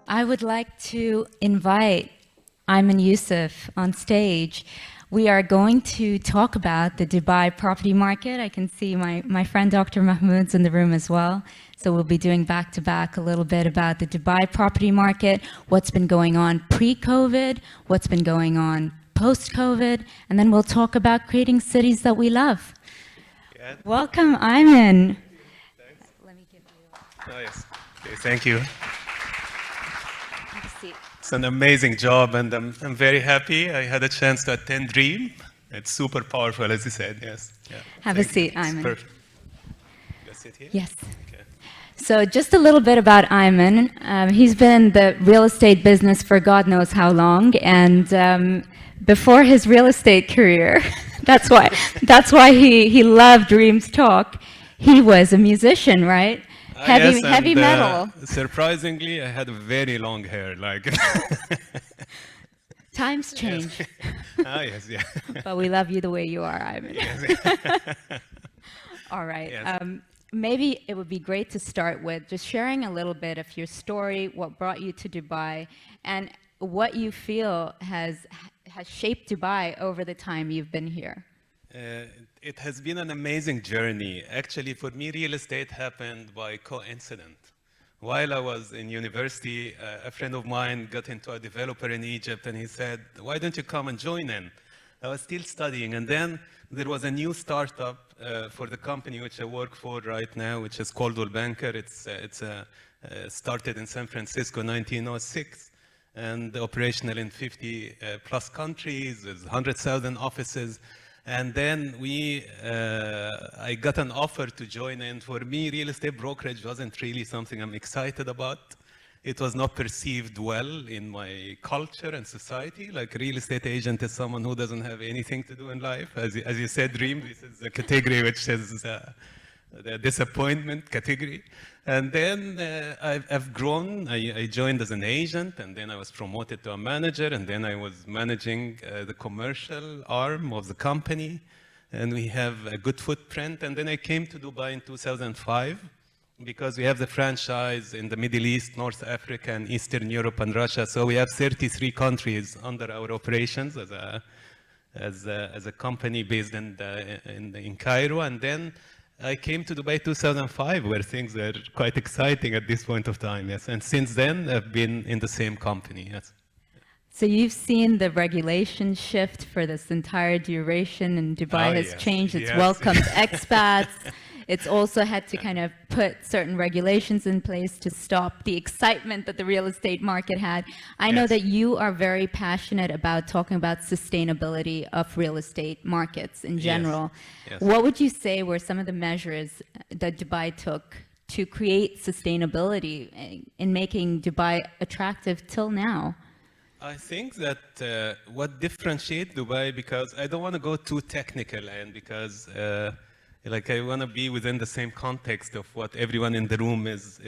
I would like to invite Ayman Youssef on stage. We are going to talk about the Dubai property market. I can see my friend Dr. Mahmoud's in the room as well. So we'll be doing back-to-back a little bit about the Dubai property market, what's been going on pre-COVID, what's been going on post-COVID, and then we'll talk about creating cities that we love. Yeah. Welcome, Ayman. Thanks. Let me give you Oh, yes. Okay, thank you. have a seat. It's an amazing job, and I'm very happy. I had a chance to attend Dream. It's super powerful, as you said. Yes. Yeah. Have a Thank you. seat, Ayman. Perfect. You sit here? Yes. Okay. So just a little bit about Ayman. He's been in the real estate business for God knows how long, and before his real estate career, that's why he loved Dreams Talk. He was a musician, right? Yes, Heavy and, metal. Surprisingly, I had very long hair, like. Times change, Yes, yeah. but we love you the way you are, Ayman. Yes. All right. Yes. Maybe it would be great to start with just sharing a little bit of your story, what brought you to Dubai, and what you feel has shaped Dubai over the time you've been here. It has been an amazing journey. Actually, for me, real estate happened by coincidence. While I was in university, a friend of mine got into a developer in Egypt, and he said, "Why don't you come and join in?" I was still studying, and then there was a new startup for the company which I work for right now, which is Coldwell Banker. It's started in San Francisco in 1906 and operational in 50 plus countries, with 100,000 offices. And then I got an offer to join in. For me, real estate brokerage wasn't really something I'm excited about. It was not perceived well in my culture and society. Like, real estate agent is someone who doesn't have anything to do in life. As you said, Dream, this is a category which is the disappointment category. And then I've grown. I joined as an agent, and then I was promoted to a manager, and then I was managing the commercial arm of the company. And we have a good footprint. And then I came to Dubai in 2005. Because we have the franchise in the Middle East, North Africa, and Eastern Europe and Russia. So we have 33 countries under our operations as a company based in Cairo. And then I came to Dubai 2005, where things are quite exciting at this point of time, yes. And since then, I've been in the same company, yes. So you've seen the regulation shift for this entire duration, and Dubai has changed. It's welcomed expats. It's also had to kind of put certain regulations in place to stop the excitement that the real estate market had. I know that you are very passionate about talking about sustainability of real estate markets in general. Yes. What would you say were some of the measures that Dubai took to create sustainability in making Dubai attractive till now? I think that what differentiates Dubai, because I don't want to go too technical, and because I want to be within the same context of what everyone in the room is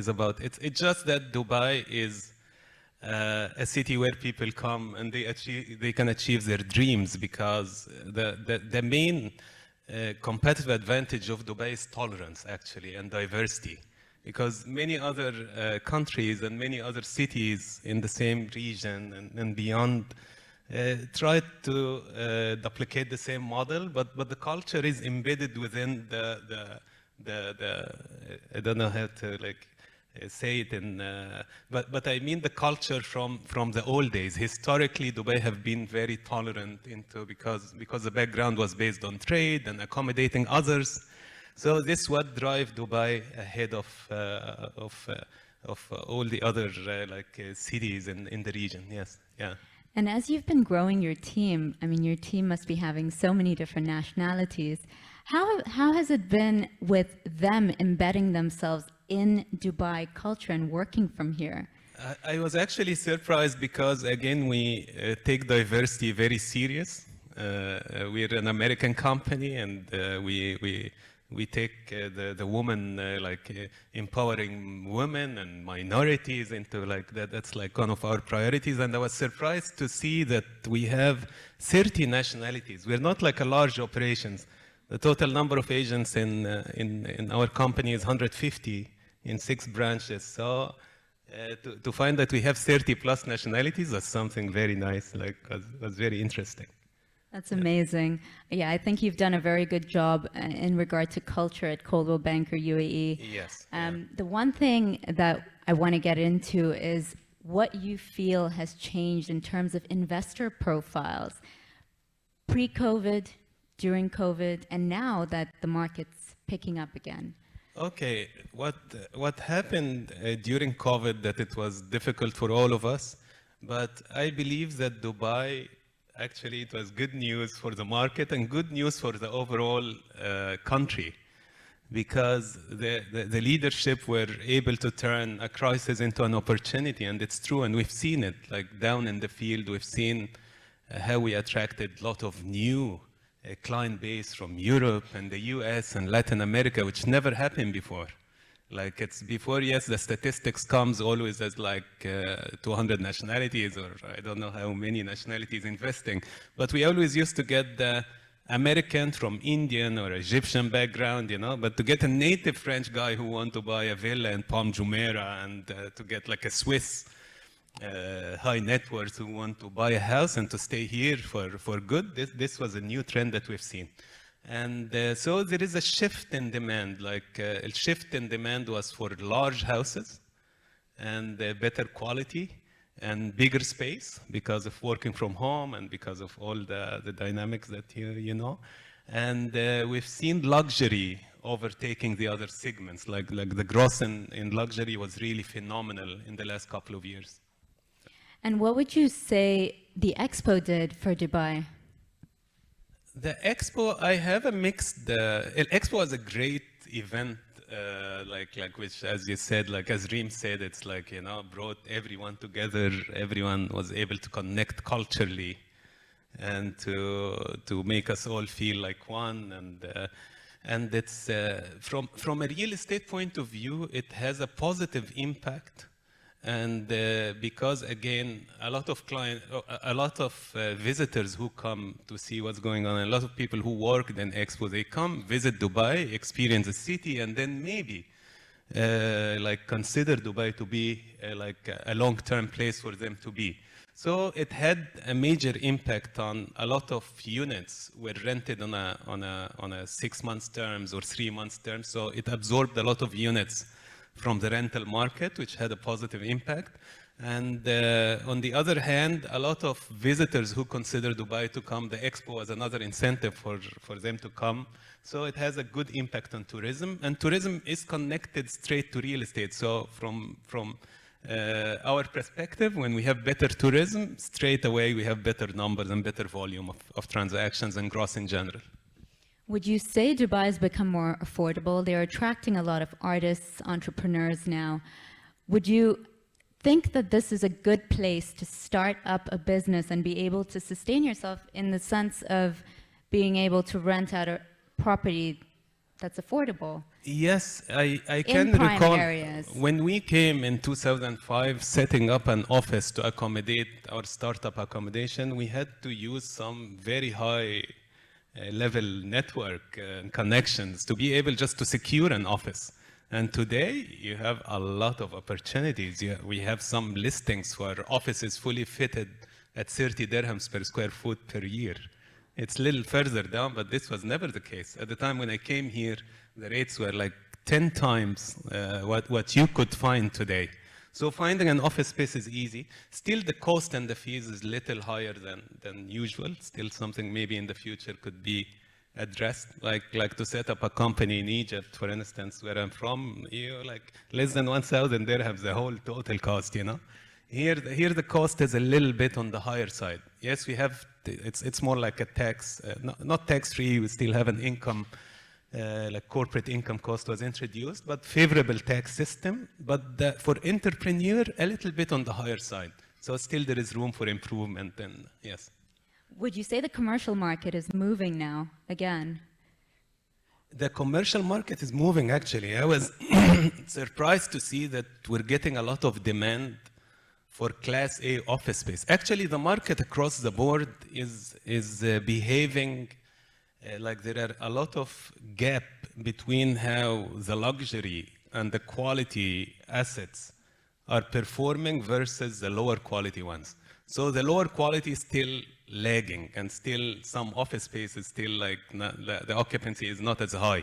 about. It's just that Dubai is a city where people come and they can achieve their dreams, because the main competitive advantage of Dubai is tolerance, actually, and diversity. Because many other countries and many other cities in the same region and beyond try to duplicate the same model, but the culture is embedded within the I don't know how to say it in, but I mean the culture from the old days. Historically, Dubai have been very tolerant because the background was based on trade and accommodating others. So this is what drives Dubai ahead of all the other cities in the region. Yes, yeah. And as you've been growing your team, I mean, your team must be having so many different nationalities. How has it been with them embedding themselves in Dubai culture and working from here? I was actually surprised because, again, we take diversity very serious. We're an American company, and we take the woman, empowering women and minorities into that. That's one of our priorities. And I was surprised to see that we have 30 nationalities. We're not like a large operations. The total number of agents in our company is 150 in 6 branches. So to find that we have 30 plus nationalities, that's something very nice, like, was very interesting. That's amazing. Yeah, I think you've done a very good job in regard to culture at Coldwell Banker UAE. Yes. The one thing that I want to get into is what you feel has changed in terms of investor profiles pre-COVID, during COVID, and now that the market's picking up again. Okay, what happened during COVID that it was difficult for all of us, but I believe that Dubai, actually it was good news for the market and good news for the overall country, because the leadership were able to turn a crisis into an opportunity, and it's true, and we've seen it, like down in the field, we've seen how we attracted a lot of new client base from Europe and the US and Latin America, which never happened before. Like it's before, yes, the statistics comes always as like 200 nationalities, or I don't know how many nationalities investing, but we always used to get the American from Indian or Egyptian background, you know, but to get a native French guy who want to buy a villa in Palm Jumeirah, and to get like a Swiss high net worth who want to buy a house and to stay here for good, this was a new trend that we've seen. And so there is a shift in demand, like a shift in demand was for large houses and better quality and bigger space because of working from home and because of all the dynamics that you know. And we've seen luxury overtaking the other segments, like the growth in luxury was really phenomenal in the last couple of years. And what would you say the Expo did for Dubai? The Expo, I have a mixed, Expo was a great event, like which, as you said, like as Reem said, it's like, you know, brought everyone together, everyone was able to connect culturally and to make us all feel like one. And it's, from a real estate point of view, it has a positive impact. And because again, a lot of visitors who come to see what's going on, a lot of people who work in Expo, they come visit Dubai, experience the city, and then maybe like consider Dubai to be like a long-term place for them to be. So it had a major impact on a lot of units were rented on a 6 months terms or 3 months terms. So it absorbed a lot of units from the rental market, which had a positive impact. And on the other hand, a lot of visitors who consider Dubai to come, the Expo as another incentive for them to come. So it has a good impact on tourism, and tourism is connected straight to real estate. So from our perspective, when we have better tourism, straight away we have better numbers and better volume of transactions and growth in general. Would you say Dubai has become more affordable? They're attracting a lot of artists, entrepreneurs now. Would you think that this is a good place to start up a business and be able to sustain yourself in the sense of being able to rent out a property that's affordable? Yes, I can recall when we came in 2005 setting up an office to accommodate our startup accommodation, we had to use some very high level network connections to be able just to secure an office. And today you have a lot of opportunities. We have some listings for offices fully fitted at 30 dirhams per square foot per year. It's a little further down, but this was never the case. At the time when I came here, the rates were like 10 times what you could find today. So finding an office space is easy. Still, the cost and the fees is little higher than usual. Still something maybe in the future could be addressed, like to set up a company in Egypt, for instance, where I'm from, like less than 1,000 dirhams, the whole total cost, you know. Here the cost is a little bit on the higher side. Yes, we have, it's more like a tax, not tax-free, we still have an income, like corporate income cost was introduced, but favorable tax system, but for entrepreneur, a little bit on the higher side. So still there is room for improvement, and yes. Would you say the commercial market is moving now again? The commercial market is moving, actually. I was surprised to see that we're getting a lot of demand for Class A office space. Actually, the market across the board is behaving like there are a lot of gap between how the luxury and the quality assets are performing versus the lower quality ones. So the lower quality is still lagging, and still some office space is still like the occupancy is not as high.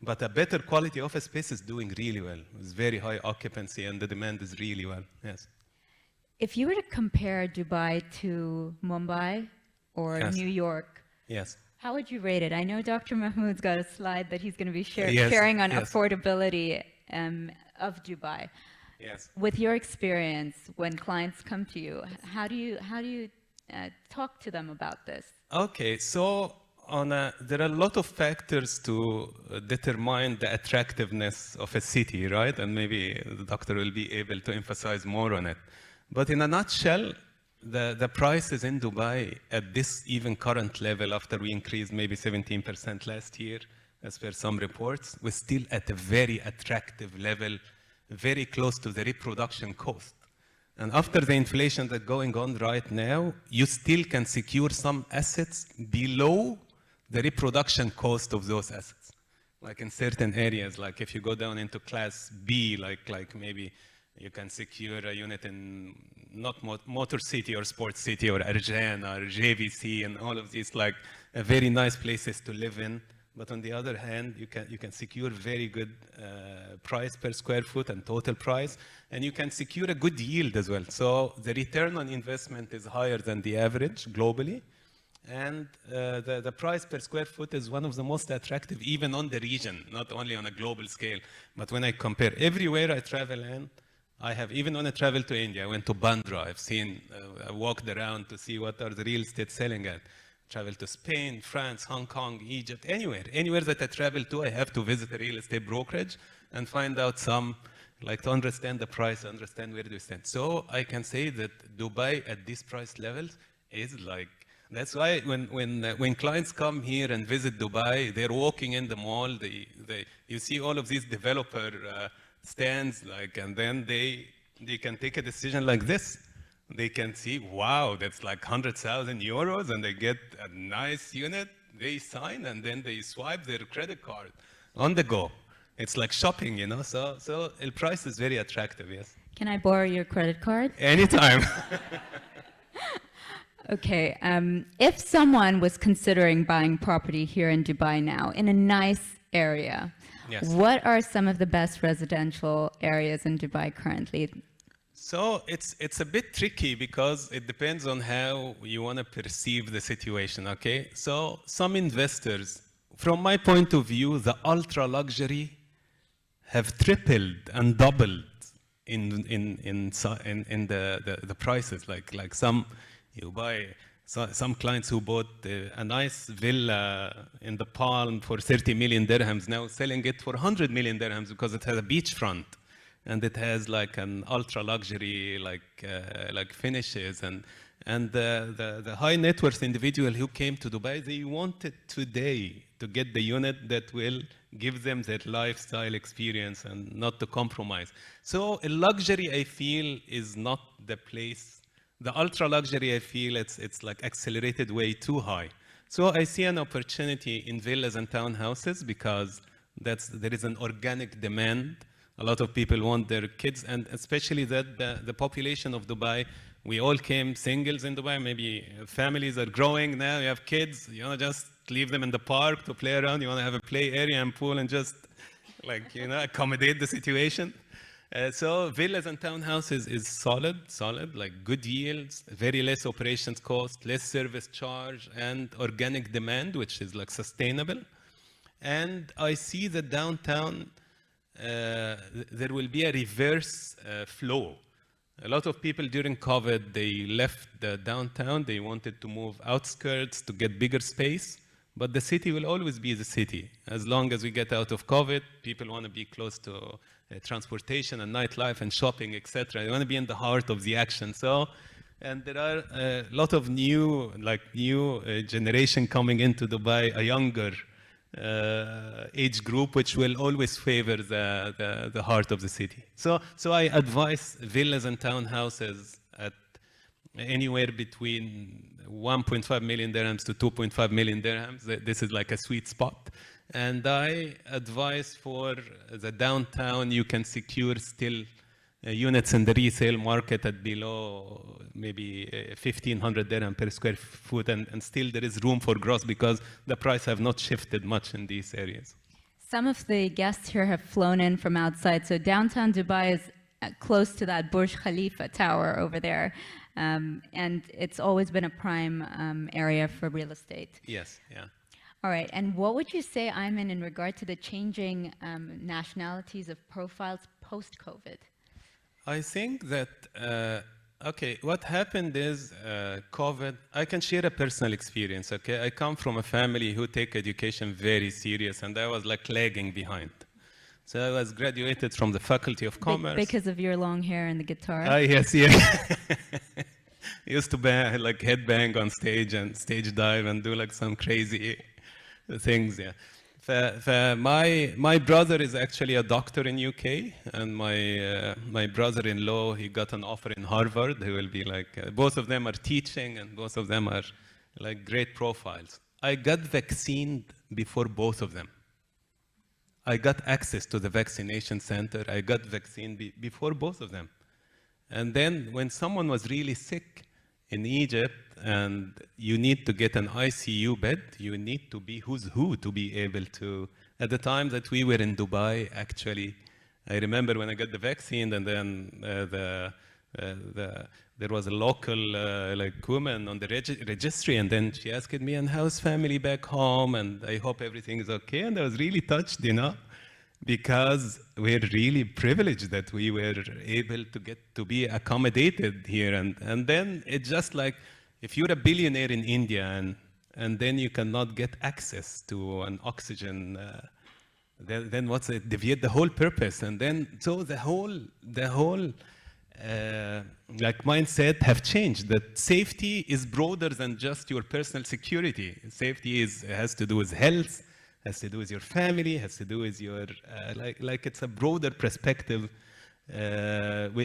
But a better quality office space is doing really well. It's very high occupancy, and the demand is really well. Yes. If you were to compare Dubai to Mumbai or Yes. New York, Yes. how would you rate it? I know Dr. Mahmoud's got a slide that he's going to be Yes, sharing on yes. affordability of Dubai. Yes. With your experience, when clients come to you, how do you talk to them about this? Okay, so there are a lot of factors to determine the attractiveness of a city, right? And maybe the doctor will be able to emphasize more on it. But in a nutshell, the prices in Dubai at this even current level, after we increased maybe 17% last year, as per some reports, we're still at a very attractive level, very close to the reproduction cost. And after the inflation that's going on right now, you still can secure some assets below the reproduction cost of those assets. Like in certain areas, like if you go down into class B, like maybe you can secure a unit in not Motor City or Sports City or Arjan or JVC and all of these like very nice places to live in. But on the other hand, you can secure very good price per square foot and total price, and you can secure a good yield as well. So the return on investment is higher than the average globally, and the price per square foot is one of the most attractive even on the region, not only on a global scale. But when I compare everywhere I travel in, even when I travel to India, I went to Bandra, I walked around to see what are the real estate selling at. Travel to Spain, France, Hong Kong, Egypt, anywhere that I travel to, I have to visit a real estate brokerage and find out to understand the price, understand where they stand. So I can say that Dubai at these price levels is that's why when clients come here and visit Dubai, they're walking in the mall, you see all of these developer stands, and then they can take a decision like this. They can see, wow, that's like 100,000 euros, and they get a nice unit, they sign, and then they swipe their credit card on the go. It's like shopping, so the price is very attractive, yes. Can I borrow your credit card? Anytime. Okay, if someone was considering buying property here in Dubai now, in a nice area, yes. What are some of the best residential areas in Dubai currently? So it's a bit tricky because it depends on how you want to perceive the situation, okay? So some investors, from my point of view, the ultra luxury have tripled and doubled in the prices. Like some clients who bought a nice villa in the Palm for 30 million dirhams, now selling it for 100 million dirhams because it has a beachfront. And it has like an ultra luxury like finishes, and the high net worth individual who came to Dubai, they wanted today to get the unit that will give them that lifestyle experience and not to compromise. So luxury, I feel, is not the place. The ultra luxury, I feel it's like accelerated way too high. So I see an opportunity in villas and townhouses because there is an organic demand. A lot of people want their kids, and especially that the population of Dubai, we all came singles in Dubai, maybe families are growing now, you have kids, you want to just leave them in the park to play around, you want to have a play area and pool and just accommodate the situation. So villas and townhouses is solid, like good yields, very less operations cost, less service charge, and organic demand, which is like sustainable. And I see the downtown, there will be a reverse flow. A lot of people during COVID, they left the downtown, they wanted to move outskirts to get bigger space, but the city will always be the city. As long as we get out of COVID, people want to be close to transportation and nightlife and shopping, etc. They want to be in the heart of the action. So, and there are a lot of new generation coming into Dubai, a younger age group, which will always favor the heart of the city. So I advise villas and townhouses at anywhere between 1.5 million dirhams to 2.5 million dirhams. This is like a sweet spot. And I advise for the downtown, you can secure still units in the resale market at below maybe 1,500 dirham per square foot, and still there is room for growth because the price have not shifted much in these areas. Some of the guests here have flown in from outside, so downtown Dubai is close to that Burj Khalifa tower over there, and it's always been a prime area for real estate. Yes, yeah. All right, and what would you say, Ayman, in regard to the changing nationalities of profiles post-COVID? I think that, okay, what happened is COVID, I can share a personal experience, okay? I come from a family who take education very serious, and I was like lagging behind. So I was graduated from the Faculty of Commerce. Because of your long hair and the guitar? Yes, yeah. Used to bang, like headbang on stage and stage dive and do like some crazy things, yeah. My brother is actually a doctor in UK, and my brother-in-law, he got an offer in Harvard. He will be like, both of them are teaching, and both of them are like great profiles. I got vaccinated before both of them. I got access to the vaccination center. I got vaccine before both of them. And then when someone was really sick in Egypt and you need to get an ICU bed, you need to be who's who to be able to. At the time that we were in Dubai, actually, I remember when I got the vaccine, and then there was a local like woman on the registry, and then she asked me, and how's family back home? And I hope everything is okay. And I was really touched, you know, because we're really privileged that we were able to get to be accommodated here. And then it's just like, if you're a billionaire in India and then you cannot get access to an oxygen, then what's it? Deviate the whole purpose. And then, so the whole like mindset have changed, that safety is broader than just your personal security. Safety has to do with health, has to do with your family, has to do with your, like it's a broader perspective,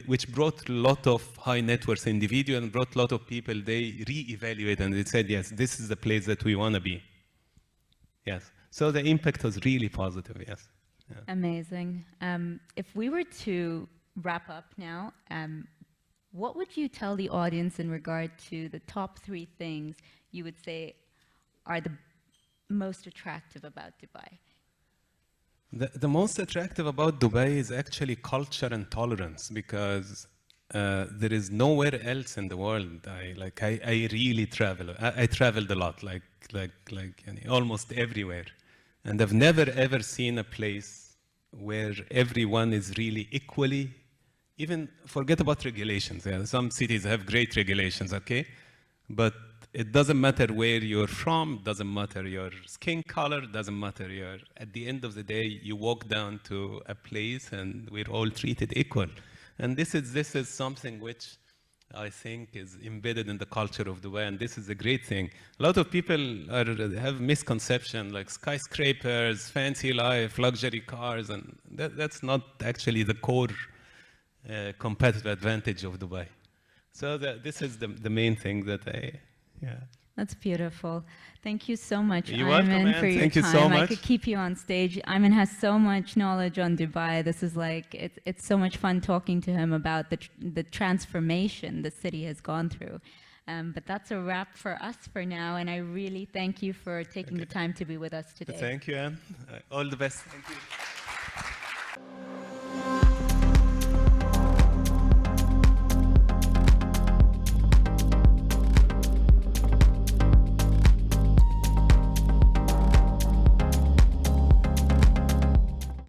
which brought a lot of high net worth individuals and brought a lot of people, they re-evaluate and they said, yes, this is the place that we want to be. Yes. So the impact was really positive, yes. Yeah. Amazing. If we were to wrap up now, what would you tell the audience in regard to the top 3 things you would say are the most attractive about Dubai? The most attractive about Dubai is actually culture and tolerance, because there is nowhere else in the world. I really travel. I traveled a lot, like almost everywhere, and I've never ever seen a place where everyone is really equally. Even forget about regulations. Yeah, some cities have great regulations, okay, but it doesn't matter where you're from, doesn't matter your skin color, doesn't matter your, at the end of the day, you walk down to a place and we're all treated equal. And this is something which I think is embedded in the culture of Dubai, and this is a great thing. A lot of people have misconception, like skyscrapers, fancy life, luxury cars, and that's not actually the core competitive advantage of Dubai. So this is the main thing that yeah. That's beautiful. Thank you so much, You're welcome, Ayman, man. for your Thank you time. so much. I could keep you on stage. Ayman has so much knowledge on Dubai. This is like, it's so much fun talking to him about the transformation the city has gone through. But that's a wrap for us for now, and I really thank you for taking the time to be with us today. Thank you, Anne. All the best. Thank you.